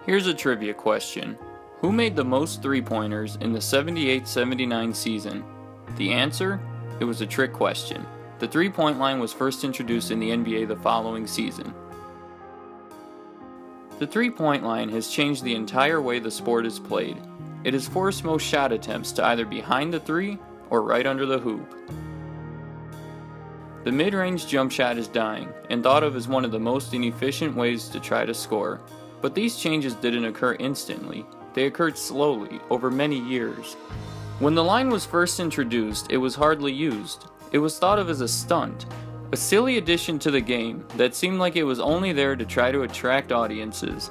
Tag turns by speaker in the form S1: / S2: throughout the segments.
S1: Here's a trivia question. Who made the most three-pointers in the 78-79 season? The answer? It was a trick question. The three-point line was first introduced in the NBA the following season. The three-point line has changed the entire way the sport is played. It has forced most shot attempts to either behind the three or right under the hoop. The mid-range jump shot is dying and thought of as one of the most inefficient ways to try to score. But these changes didn't occur instantly. They occurred slowly, over many years. When the line was first introduced, it was hardly used. It was thought of as a stunt, a silly addition to the game that seemed like it was only there to try to attract audiences.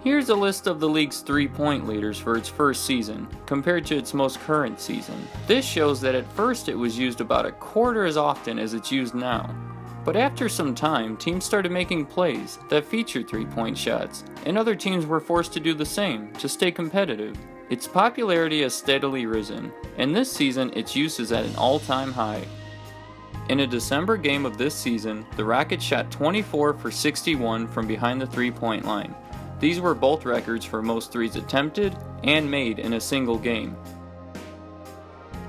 S1: Here's a list of the league's three-point leaders for its first season, compared to its most current season. This shows that at first it was used about a quarter as often as it's used now. But after some time, teams started making plays that featured three-point shots, and other teams were forced to do the same to stay competitive. Its popularity has steadily risen, and this season its use is at an all-time high. In a December game of this season, the Rockets shot 24 for 61 from behind the three-point line. These were both records for most threes attempted and made in a single game.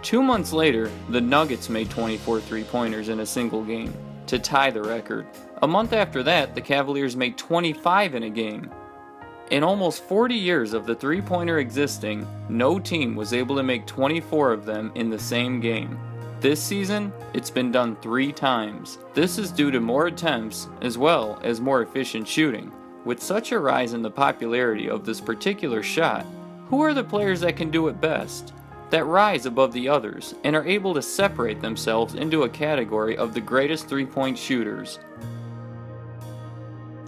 S1: 2 months later, the Nuggets made 24 three-pointers in a single game, to tie the record. A month after that, the Cavaliers made 25 in a game. In almost 40 years of the three-pointer existing, no team was able to make 24 of them in the same game. This season, it's been done 3 times. This is due to more attempts as well as more efficient shooting. With such a rise in the popularity of this particular shot, who are the players that can do it best? That rise above the others and are able to separate themselves into a category of the greatest three-point shooters.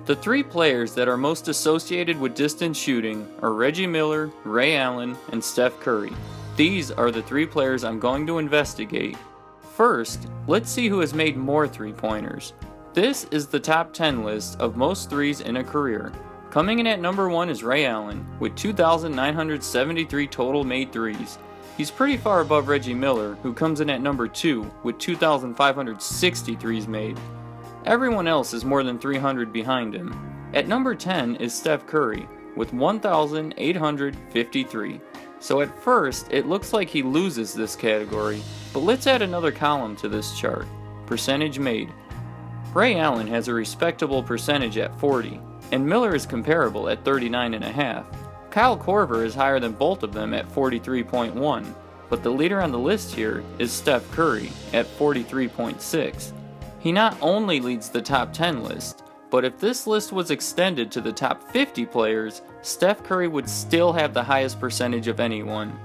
S1: The 3 players that are most associated with distance shooting are Reggie Miller, Ray Allen, and Steph Curry. These are the 3 players I'm going to investigate. First, let's see who has made more three-pointers. This is the top 10 list of most threes in a career. Coming in at number 1 is Ray Allen, with 2,973 total made threes. He's pretty far above Reggie Miller, who comes in at number 2 with 2,560 threes made. Everyone else is more than 300 behind him. At number 10 is Steph Curry, with 1,853. So at first, it looks like he loses this category, but let's add another column to this chart, percentage made. Ray Allen has a respectable percentage at 40, and Miller is comparable at 39.5. Kyle Korver is higher than both of them at 43.1, but the leader on the list here is Steph Curry at 43.6. He not only leads the top 10 list, but if this list was extended to the top 50 players, Steph Curry would still have the highest percentage of anyone.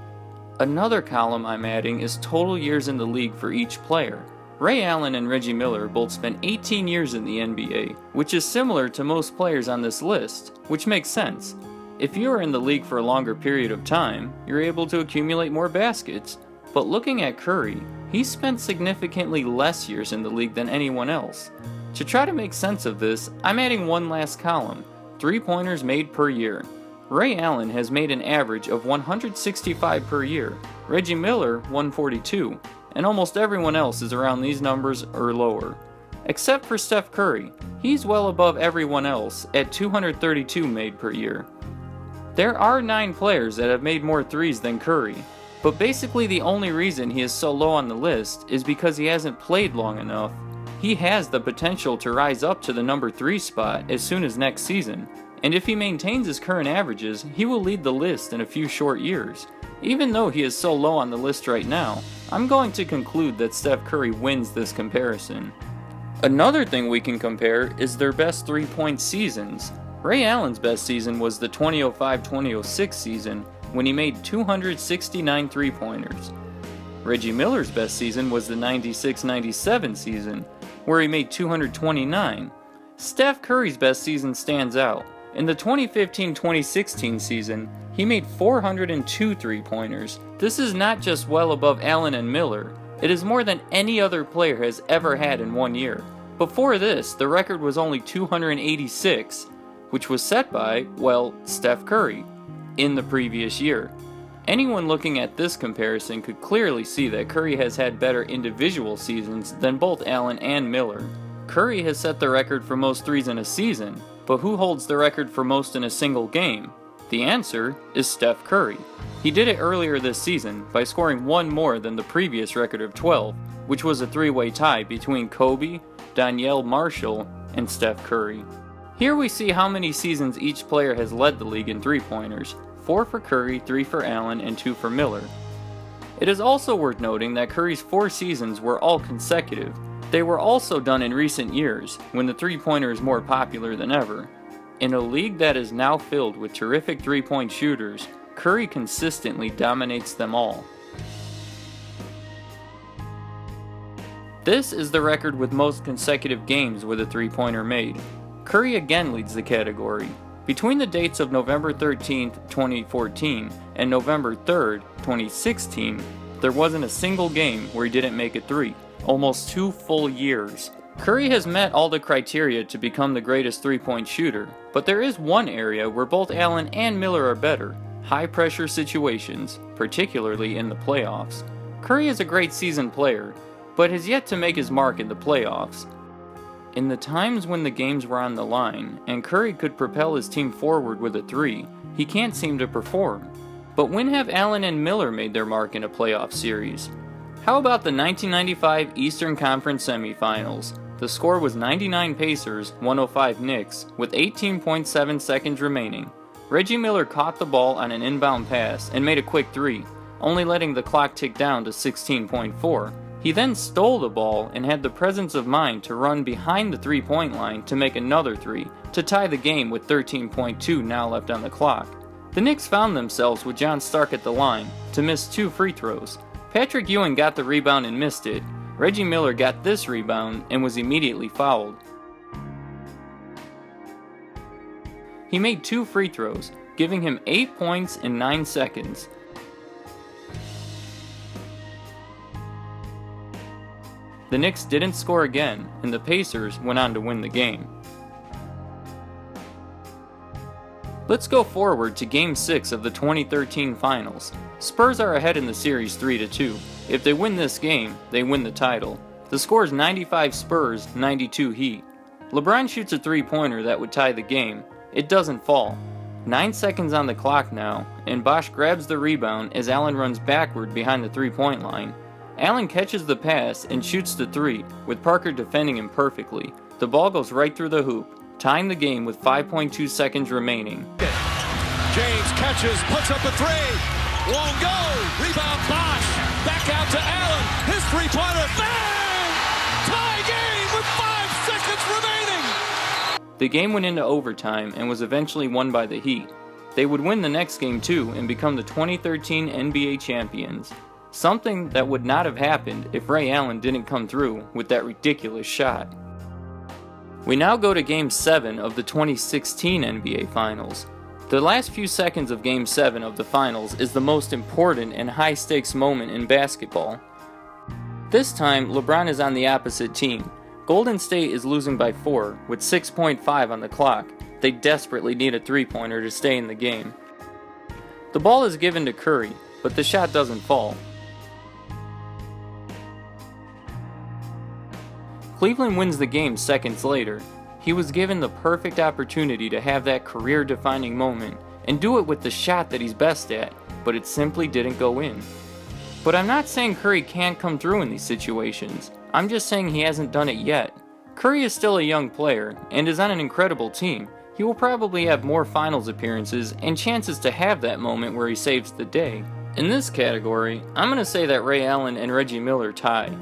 S1: Another column I'm adding is total years in the league for each player. Ray Allen and Reggie Miller both spent 18 years in the NBA, which is similar to most players on this list, which makes sense. If you are in the league for a longer period of time, you're able to accumulate more baskets. But looking at Curry, he spent significantly less years in the league than anyone else. To try to make sense of this, I'm adding one last column, three-pointers made per year. Ray Allen has made an average of 165 per year, Reggie Miller 142, and almost everyone else is around these numbers or lower. Except for Steph Curry, he's well above everyone else at 232 made per year. There are 9 players that have made more threes than Curry, but basically the only reason he is so low on the list is because he hasn't played long enough. He has the potential to rise up to the number 3 spot as soon as next season, and if he maintains his current averages, he will lead the list in a few short years. Even though he is so low on the list right now, I'm going to conclude that Steph Curry wins this comparison. Another thing we can compare is their best three-point seasons. Ray Allen's best season was the 2005-2006 season, when he made 269 three-pointers. Reggie Miller's best season was the 96-97 season, where he made 229. Steph Curry's best season stands out. In the 2015-2016 season, he made 402 three-pointers. This is not just well above Allen and Miller, it is more than any other player has ever had in one year. Before this, the record was only 286, which was set by, well, Steph Curry, in the previous year. Anyone looking at this comparison could clearly see that Curry has had better individual seasons than both Allen and Miller. Curry has set the record for most threes in a season, but who holds the record for most in a single game? The answer is Steph Curry. He did it earlier this season by scoring one more than the previous record of 12, which was a three-way tie between Kobe, Donyell Marshall, and Steph Curry. Here we see how many seasons each player has led the league in three-pointers: 4 for Curry, 3 for Allen, and 2 for Miller. It is also worth noting that Curry's 4 seasons were all consecutive. They were also done in recent years, when the three-pointer is more popular than ever. In a league that is now filled with terrific three-point shooters, Curry consistently dominates them all. This is the record with most consecutive games with a three-pointer made. Curry again leads the category. Between the dates of November 13, 2014 and November 3, 2016, there wasn't a single game where he didn't make a three. Almost 2 full years. Curry has met all the criteria to become the greatest three-point shooter, but there is one area where both Allen and Miller are better: high-pressure situations, particularly in the playoffs. Curry is a great seasoned player, but has yet to make his mark in the playoffs. In the times when the games were on the line, and Curry could propel his team forward with a three, he can't seem to perform. But when have Allen and Miller made their mark in a playoff series? How about the 1995 Eastern Conference Semifinals? The score was 99 Pacers, 105 Knicks, with 18.7 seconds remaining. Reggie Miller caught the ball on an inbound pass and made a quick three, only letting the clock tick down to 16.4. He then stole the ball and had the presence of mind to run behind the three-point line to make another three, to tie the game with 13.2 now left on the clock. The Knicks found themselves with John Stark at the line to miss 2 free throws. Patrick Ewing got the rebound and missed it. Reggie Miller got this rebound and was immediately fouled. He made 2 free throws, giving him 8 points in 9 seconds. The Knicks didn't score again, and the Pacers went on to win the game. Let's go forward to Game 6 of the 2013 Finals. Spurs are ahead in the series 3-2. If they win this game, they win the title. The score is 95 Spurs, 92 Heat. LeBron shoots a three-pointer that would tie the game. It doesn't fall. 9 seconds on the clock now, and Bosh grabs the rebound as Allen runs backward behind the three-point line. Allen catches the pass and shoots the three, with Parker defending him perfectly. The ball goes right through the hoop, tying the game with 5.2 seconds remaining.
S2: James catches, puts up a three, won't go, rebound Bosh, back out to Allen, his three-pointer, bang! Tie game with 5 seconds remaining!
S1: The game went into overtime and was eventually won by the Heat. They would win the next game too and become the 2013 NBA champions. Something that would not have happened if Ray Allen didn't come through with that ridiculous shot. We now go to Game 7 of the 2016 NBA Finals. The last few seconds of Game 7 of the Finals is the most important and high-stakes moment in basketball. This time, LeBron is on the opposite team. Golden State is losing by 4, with 6.5 on the clock. They desperately need a three-pointer to stay in the game. The ball is given to Curry, but the shot doesn't fall. Cleveland wins the game seconds later. He was given the perfect opportunity to have that career-defining moment and do it with the shot that he's best at, but it simply didn't go in. But I'm not saying Curry can't come through in these situations. I'm just saying he hasn't done it yet. Curry is still a young player and is on an incredible team. He will probably have more finals appearances and chances to have that moment where he saves the day. In this category, I'm going to say that Ray Allen and Reggie Miller tie.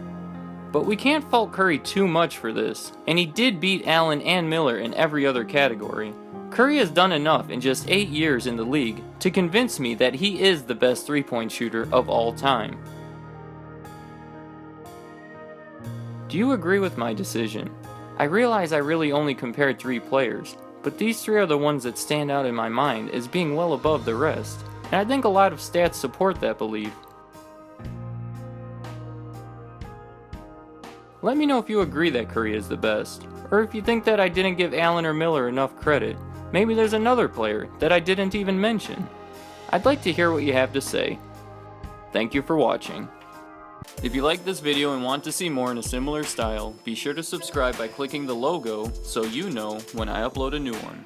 S1: But we can't fault Curry too much for this, and he did beat Allen and Miller in every other category. Curry has done enough in just 8 years in the league to convince me that he is the best three-point shooter of all time. Do you agree with my decision? I realize I really only compared 3 players, but these 3 are the ones that stand out in my mind as being well above the rest, and I think a lot of stats support that belief. Let me know if you agree that Curry is the best, or if you think that I didn't give Allen or Miller enough credit. Maybe there's another player that I didn't even mention. I'd like to hear what you have to say. Thank you for watching. If you like this video and want to see more in a similar style, be sure to subscribe by clicking the logo so you know when I upload a new one.